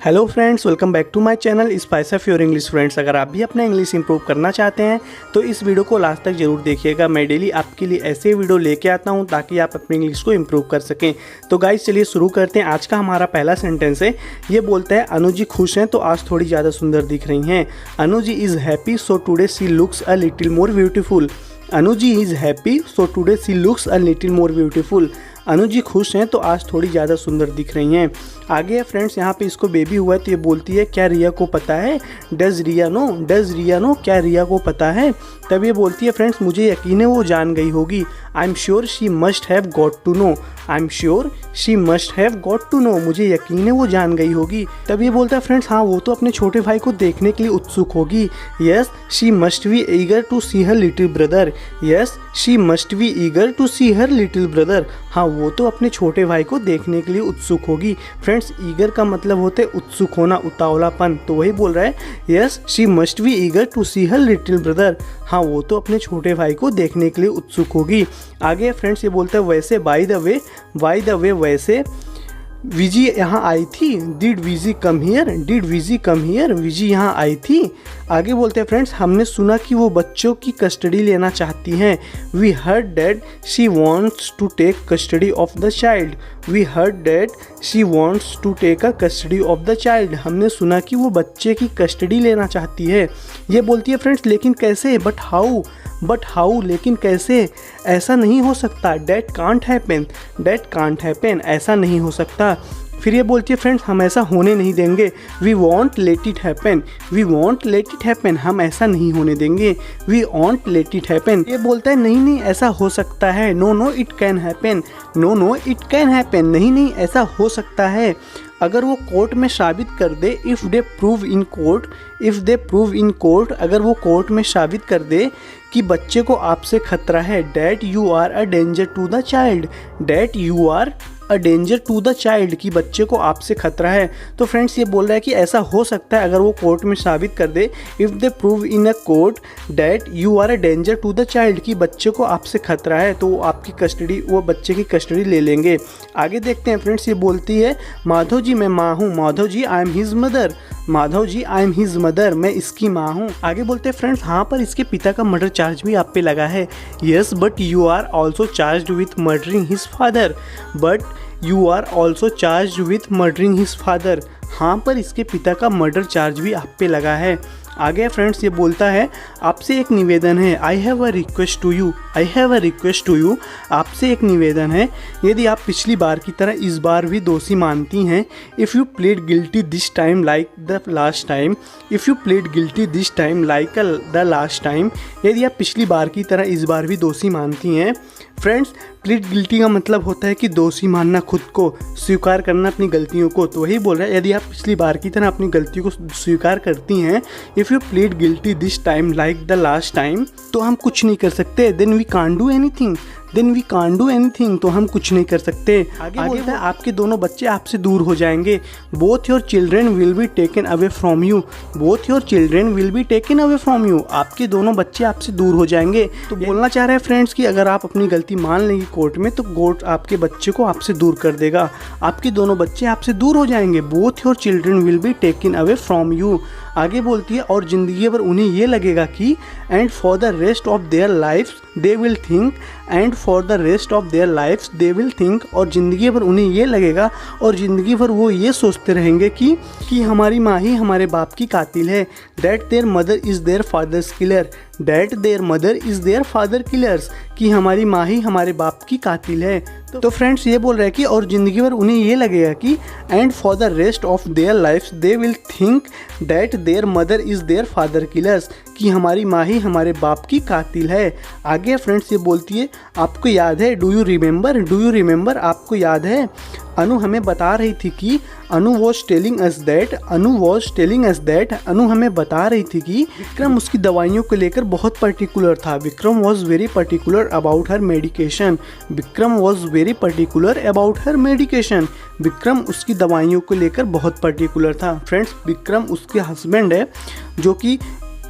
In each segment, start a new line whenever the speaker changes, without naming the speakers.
Hello friends, welcome back to my channel spice of your English. Friends, अगर आप भी अपना इंग्लिश इंप्रूव करना चाहते हैं तो इस वीडियो को लास्ट तक जरूर देखिएगा। मैं डेली आपके लिए ऐसे वीडियो लेके आता हूं ताकि आप अपने इंग्लिश को इंप्रूव कर सकें। तो गाइस चलिए शुरू करते हैं। आज का हमारा पहला सेंटेंस है, ये बोलता है अनु जी खुश हैं तो आज थोड़ी ज़्यादा सुंदर दिख रही हैं। Anu ji is happy so today she looks a little more beautiful. Anu ji is happy so today she looks a little more beautiful. Anu ji खुश हैं तो आज थोड़ी ज़्यादा सुंदर दिख रही हैं। आगे है फ्रेंड्स, यहाँ पे इसको बेबी हुआ है तो ये बोलती है क्या रिया को पता है। डज रिया नो, क्या रिया को पता है। तब ये बोलती है फ्रेंड्स मुझे यकीन है वो जान गई होगी। I am sure she must have got to know. I am sure she must have got to know, मुझे यकीन है वो जान गई होगी। तब ये बोलता है फ्रेंड्स हाँ वो तो अपने छोटे भाई को देखने के लिए उत्सुक होगी। Yes she must be eager to see her little brother. Yes she must be eager to see her little brother. हाँ वो तो अपने छोटे भाई को देखने के लिए उत्सुक होगी। फ्रेंड्स ईगर का मतलब होता है उत्सुक होना, उतावलापन, तो वही बोल रहा है yes she must be eager to see her little brother. हाँ वो तो अपने छोटे भाई को देखने के लिए उत्सुक होगी। आगे फ्रेंड्स ये बोलता है वैसे बाय द वे वैसे विजी यहाँ आई थी। Did Viji come here, did Viji come here, Viji यहाँ आई थी। आगे बोलते हैं फ्रेंड्स हमने सुना कि वो बच्चों की कस्टडी लेना चाहती हैं। We heard that she wants to take custody of the child. We heard that she wants to take a custody of the child. हमने सुना कि वो बच्चे की कस्टडी लेना चाहती है। ये बोलती है फ्रेंड्स लेकिन कैसे, बट हाउ, लेकिन कैसे, ऐसा नहीं हो सकता। डैट कांट हैपन, ऐसा नहीं हो सकता। फिर ये बोलती है फ्रेंड्स हम ऐसा होने नहीं देंगे। We won't let it happen, हम ऐसा नहीं होने देंगे। We won't let it happen. ये बोलता है नहीं ऐसा हो सकता है। नो इट कैन हैपन, नहीं ऐसा हो सकता है। अगर वो कोर्ट में साबित कर दे, if they prove in court, अगर वो कोर्ट में साबित कर दे कि बच्चे को आपसे खतरा है। That you are a danger to the child, that you are a danger to the child, कि बच्चे को आपसे खतरा है। तो फ्रेंड्स ये बोल रहा है कि ऐसा हो सकता है अगर वो कोर्ट में साबित कर दे, if they prove in a court that you are a danger to the child, कि बच्चे को आपसे खतरा है, तो वो बच्चे की कस्टडी ले लेंगे। आगे देखते हैं फ्रेंड्स, ये बोलती है माधव जी मैं माँ हूँ। Madhav ji I am his mother. Madhav ji I am his mother, मैं इसकी माँ हूँ। आगे बोलते हैं फ्रेंड्स हाँ पर इसके पिता का मर्डर चार्ज भी आप पे लगा है। Yes but you are also charged with murdering his father. But you are also charged with murdering his father. हाँ पर इसके पिता का मर्डर चार्ज भी आप पे लगा है। आगे फ्रेंड्स ये बोलता है आपसे एक निवेदन है। I have a request to you, आपसे एक निवेदन है। यदि आप पिछली बार की तरह इस बार भी दोषी मानती हैं, if you plead guilty this time like the last time, यदि आप पिछली बार की तरह इस बार भी दोषी मानती हैं। फ्रेंड्स प्लीड गिल्टी का मतलब होता है कि दोषी मानना, खुद को स्वीकार करना अपनी गलतियों को। तो वही बोल रहा है यदि आप पिछली बार की तरह अपनी गलतियों को स्वीकार करती हैं, if you plead guilty this time like the last time, तो हम कुछ नहीं कर सकते। Then we can't do anything, तो हम कुछ नहीं कर सकते। आगे बोलता है आपके दोनों बच्चे आपसे दूर हो जाएंगे। Both your children will be taken away from you. आपके दोनों बच्चे आपसे दूर हो जाएंगे। तो बोलना चाह रहा है फ्रेंड्स कि अगर आप अपनी गलती मान लेंगे कोर्ट में तो कोर्ट आपके बच्चे को आपसे दूर कर देगा। आपके दोनों बच्चे आपसे दूर हो जाएंगे। Both your children will be taken away from you. आगे बोलती है और ज़िंदगी भर उन्हें ये लगेगा कि and for the rest of their lives they will think, और ज़िंदगी भर उन्हें ये लगेगा और ज़िंदगी भर वो ये सोचते रहेंगे कि हमारी माँ ही हमारे बाप की कातिल है। That their mother is their father killers, कि हमारी माँ ही हमारे बाप की कातिल है। तो फ्रेंड्स ये बोल रहा है कि और ज़िंदगी भर उन्हें ये लगेगा कि and for the rest of their lives they will think that their mother is their father killers, कि हमारी माँ ही हमारे बाप की कातिल है। आगे फ्रेंड्स ये बोलती है आपको याद है, डू यू रिमेंबर, आपको याद है। अनु हमें बता रही थी कि अनु हमें बता रही थी कि विक्रम उसकी दवाइयों को लेकर बहुत पर्टिकुलर था। Vikram was very particular about her medication. Vikram उसकी दवाइयों को लेकर बहुत पर्टिकुलर था। फ्रेंड्स विक्रम उसके हस्बैंड है जो कि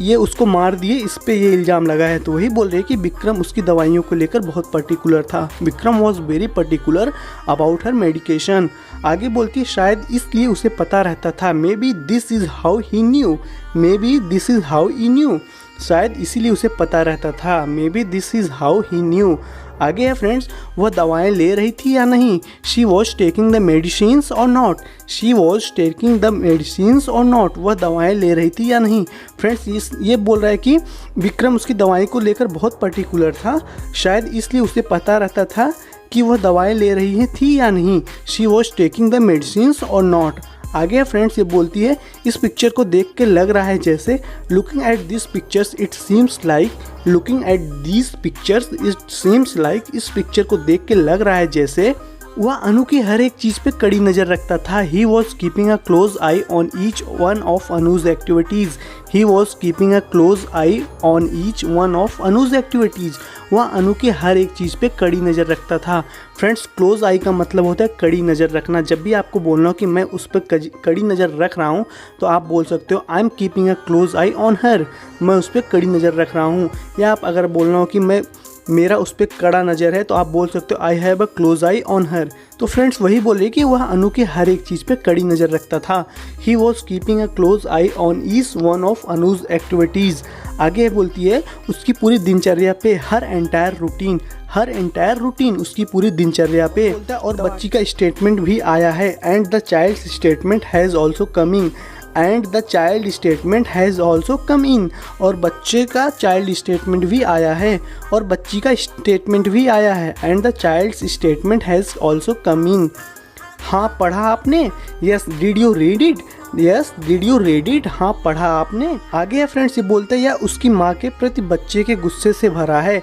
ये उसको मार दिए, इस पे ये इल्ज़ाम लगा है। तो वही बोल रहे हैं कि विक्रम उसकी दवाइयों को लेकर बहुत पर्टिकुलर था। Vikram was very particular about her medication. आगे बोलती है शायद इसलिए उसे पता रहता था। May be this is how he new, may be this is how he new, शायद इसीलिए उसे पता रहता था। May be this is how he new. आगे है फ्रेंड्स, वह दवाएं ले रही थी या नहीं। She was taking the medicines or not, she was taking the medicines or not, वह दवाएं ले रही थी या नहीं। फ्रेंड्स ये बोल रहा है कि विक्रम उसकी दवाई को लेकर बहुत पर्टिकुलर था, शायद इसलिए उसे पता रहता था कि वह दवाएं ले रही है थी या नहीं। She was taking the medicines or not. आगे फ्रेंड्स ये बोलती है इस पिक्चर को देख के लग रहा है जैसे, looking at this pictures it seems like, looking at this pictures it seems like, इस पिक्चर को देख के लग रहा है जैसे वह अनु की हर एक चीज़ पे कड़ी नज़र रखता था। He was keeping a close I on each one of Anuj activities, he was keeping a close I on each one of Anuj activities, वह अनु की हर एक चीज़ पे कड़ी नज़र रखता था। फ्रेंड्स क्लोज आई का मतलब होता है कड़ी नज़र रखना। जब भी आपको बोलना हो कि मैं उस पर कड़ी नज़र रख रहा हूँ तो आप बोल सकते हो I am keeping a close I on her, मैं उस पर कड़ी नज़र रख रहा हूँ। या आप अगर बोलना हो कि मेरा उस पर कड़ा नज़र है तो आप बोल सकते हो आई have a close I on her. तो फ्रेंड्स वही बोल रही है कि वह अनु की हर एक चीज़ पे कड़ी नज़र रखता था। He was keeping a close I on each one of Anuj activities. आगे बोलती है उसकी पूरी दिनचर्या पे, her entire routine, her entire routine उसकी पूरी दिनचर्या पे बोलता है। और बच्ची का स्टेटमेंट भी आया है, and the child statement has also coming, and the child statement has also come in, और बच्चे का चाइल्ड स्टेटमेंट भी आया है और बच्ची का स्टेटमेंट भी आया है। And the child statement has also come in. हाँ पढ़ा आपने, yes did you read it, yes did you read it, हाँ पढ़ा आपने। आगे है फ्रेंड्स ये बोलते हैं या उसकी माँ के प्रति बच्चे के गुस्से से भरा है।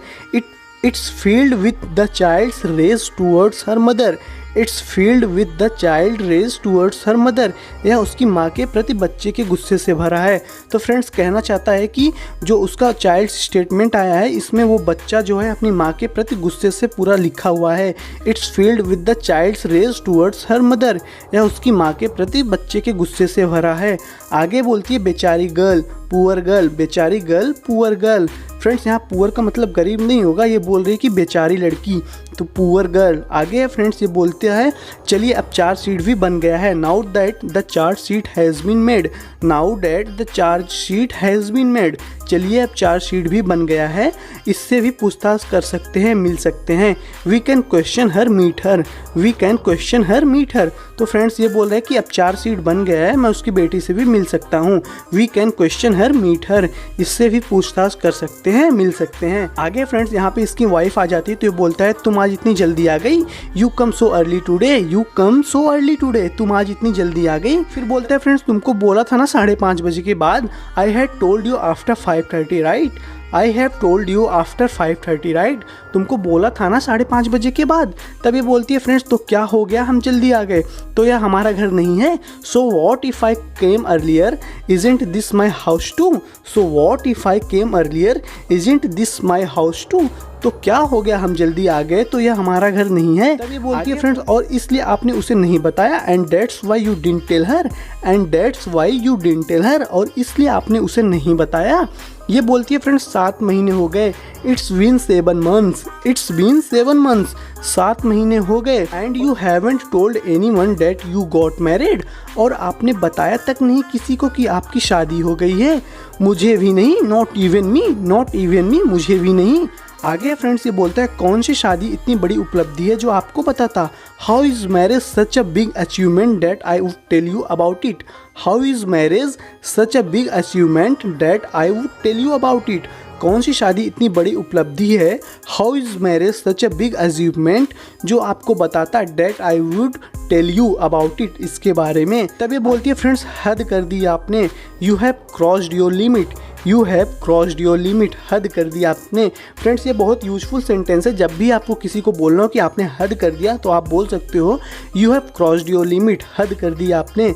It's filled with the child's rage towards her mother, it's filled with the child rage towards her mother, यह उसकी माँ के प्रति बच्चे के गुस्से से भरा है। तो फ्रेंड्स कहना चाहता है कि जो उसका चाइल्ड स्टेटमेंट आया है इसमें वो बच्चा जो है अपनी माँ के प्रति गुस्से से पूरा लिखा हुआ है। It's filled with the child's rage towards her mother, यह उसकी माँ के प्रति बच्चे के गुस्से से भरा है। आगे बोलती है बेचारी गर्ल, पुअर गर्ल, बेचारी गर्ल, पुअर गर्ल। फ्रेंड्स यहाँ पुअर का मतलब गरीब नहीं होगा, ये बोल रही है कि बेचारी लड़की, तो पुअर गर्ल। आगे है फ्रेंड्स ये बोलते हैं चलिए अब चार्जशीट भी बन गया है। Now that the chargesheet has been made, now that the chargesheet has been made, चलिए अब चार्जशीट भी बन गया है, इससे भी पूछताछ कर सकते हैं, मिल सकते हैं। We can question her, meet her, we can question her, meet her. तो फ्रेंड्स ये बोल रहे हैं कि अब चार्जशीट बन गया है, मैं उसकी बेटी से भी मिल सकता हूँ। We can question her, meet her, इससे भी पूछताछ कर सकते हैं, मिल सकते हैं। आगे फ्रेंड्स यहाँ पे इसकी वाइफ आ जाती है तो ये बोलता है तुम आज इतनी जल्दी आ गई, you come so early today, you come so early today, तुम आज इतनी जल्दी आ गई। फिर बोलता है फ्रेंड्स तुमको बोला था ना 5:30 बजे के बाद, I had told you after 5:30 right, I have told you after 5:30 right, तुमको बोला था ना 5:30 बजे के बाद। तभी बोलती है फ्रेंड्स तो क्या हो गया, हम जल्दी आ गए, तो यह हमारा घर नहीं है। So what if I came earlier, isn't this my house too, so what if I came earlier, isn't this my house too, तो क्या हो गया हम जल्दी आ गए तो यह हमारा घर नहीं है। तभी बोलती है फ्रेंड्स और इसलिए आपने उसे नहीं बताया, and that's why you didn't tell her, and that's why you didn't tell her, और इसलिए आपने उसे नहीं बताया। ये बोलती है फ्रेंड्स 7 महीने हो गए, it's been 7 months, it's been 7 months, 7 महीने हो गए। And you haven't told anyone that you got married, और आपने बताया तक नहीं किसी को कि आपकी शादी हो गई है, मुझे भी नहीं, not even me, not even me, मुझे भी नहीं। आगे फ्रेंड्स ये बोलता है कौन सी शादी इतनी बड़ी उपलब्धि है जो आपको पता था। How is marriage such a big achievement that I would tell you about it, how is marriage such a big achievement that I would tell you about it, कौन सी शादी इतनी बड़ी उपलब्धि है। How is marriage such a big achievement, जो आपको बताता that I would tell you about it, इसके बारे में। तब ये बोलती है फ्रेंड्स हद कर दी आपने, you have crossed your limit, you have crossed your limit, हद कर दिया आपने। फ्रेंड्स ये बहुत यूजफुल सेंटेंस है, जब भी आपको किसी को बोलना हो कि आपने हद कर दिया तो आप बोल सकते हो you have crossed your limit, हद कर दिया आपने।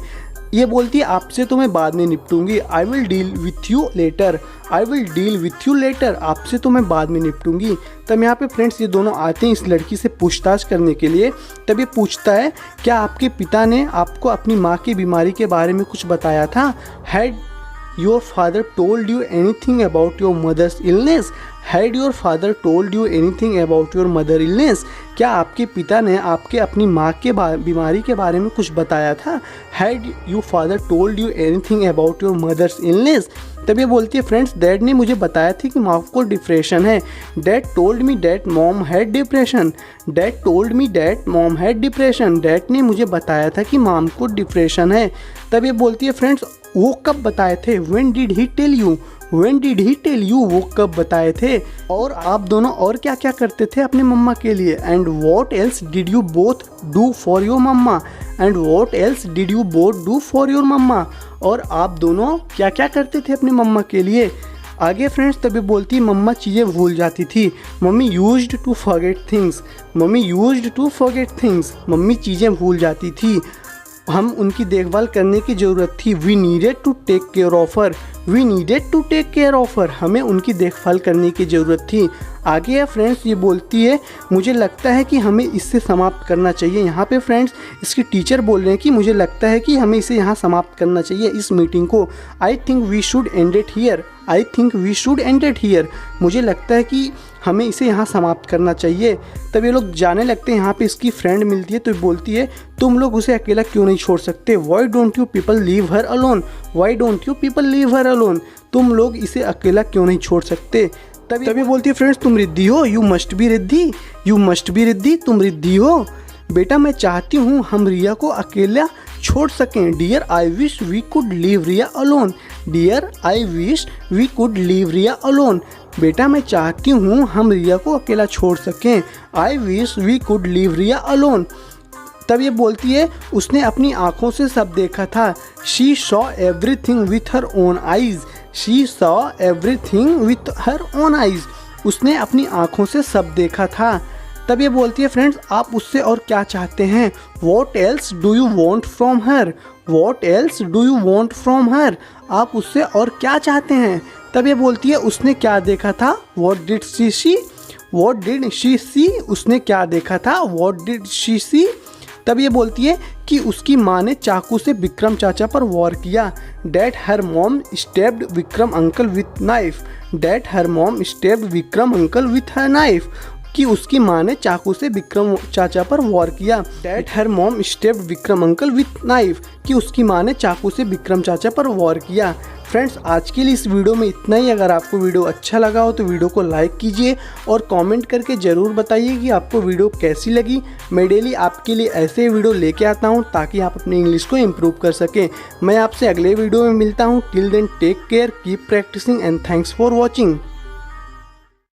ये बोलती है आपसे तो मैं बाद में निपटूंगी, I will deal with you later, I will deal with you later, आपसे तो मैं बाद में निपटूंगी। तब यहाँ पे फ्रेंड्स ये दोनों आते हैं इस लड़की से पूछताछ करने के लिए। तब ये पूछता है क्या आपके पिता ने आपको अपनी माँ की बीमारी के बारे में कुछ बताया था, your father told you anything about your mother's illness? Had your father told you anything about your mother illness? क्या आपके पिता ने आपके अपनी माँ के बीमारी के बारे में कुछ बताया था? Had your father told you anything about your mother's illness? तब ये बोलती है फ्रेंड्स, डैड ने मुझे बताया था कि माँ को डिप्रेशन है। Dad told me that mom had depression. Dad told me that mom had depression. Dad ने मुझे बताया था कि माम को डिप्रेशन है। तब ये बोलती है फ्रेंड्स, वो कब बताए थे? When did he tell you? When did he tell you? वो कब बताए थे? और आप दोनों और क्या क्या करते थे अपने मम्मा के लिए? And what else did you both do for your mamma? And what else did you both do for your mamma? और आप दोनों क्या क्या करते थे अपनी मम्मा के लिए? आगे फ्रेंड्स तभी बोलती है मम्मा चीज़ें भूल जाती थी। Mummy used to forget things. Mummy used to forget things. Mummy चीज़ें भूल जाती थी। हम उनकी देखभाल करने की ज़रूरत थी। We needed to take care of her. We needed to take care of her. हमें उनकी देखभाल करने की ज़रूरत थी। आगे है फ्रेंड्स ये बोलती है मुझे लगता है कि हमें इससे समाप्त करना चाहिए। यहाँ पे फ्रेंड्स इसकी टीचर बोल रहे हैं कि मुझे लगता है कि हमें इसे यहाँ समाप्त करना चाहिए, इस मीटिंग को। I think we should end it here. I think we should end it here. मुझे लगता है कि हमें इसे यहाँ समाप्त करना चाहिए। तब ये लोग जाने लगते हैं। यहाँ पे इसकी फ्रेंड मिलती है तो बोलती है तुम लोग उसे अकेला क्यों नहीं छोड़ सकते? Why don't you people leave her alone? Why don't you people leave her alone? तुम लोग इसे अकेला क्यों नहीं छोड़ सकते? तभी बोलती है फ्रेंड्स, तुम रिद्धि हो। You must be Riddhi. You must be Riddhi. तुम रिद्धि हो। बेटा मैं चाहती हूँ हम रिया को अकेला छोड़ सकें। Dear I wish we could leave Riya alone. Dear I wish we could leave Riya alone. बेटा मैं चाहती हूँ हम रिया को अकेला छोड़ सकें। I wish we could leave Riya alone. तब ये बोलती है उसने अपनी आँखों से सब देखा था। She saw everything with her own eyes. She saw everything with her own eyes. उसने अपनी आँखों से सब देखा था। तब ये बोलती है फ्रेंड्स, आप उससे और क्या चाहते हैं? What else do you want from her? What else do you want from her? आप उससे और क्या चाहते हैं? तब ये बोलती है उसने क्या देखा था? What did she see? What did she see? उसने क्या देखा था? What did she see? तब ये बोलती है कि उसकी माँ ने चाकू से विक्रम चाचा पर वार किया। That her mom stepped Vikram uncle with knife. That her mom stepped Vikram uncle with her knife. कि उसकी माँ ने चाकू से विक्रम चाचा पर वार किया। That her mom stepped Vikram uncle with knife. कि उसकी माँ ने चाकू से विक्रम चाचा पर वार किया। फ्रेंड्स आज के लिए इस वीडियो में इतना ही। अगर आपको वीडियो अच्छा लगा हो तो वीडियो को लाइक कीजिए और कमेंट करके ज़रूर बताइए कि आपको वीडियो कैसी लगी। मैं डेली आपके लिए ऐसे वीडियो लेके आता हूँ ताकि आप अपनी इंग्लिश को इम्प्रूव कर सकें। मैं आपसे अगले वीडियो में मिलता हूँ। Till then take care, keep practising and thanks for watching.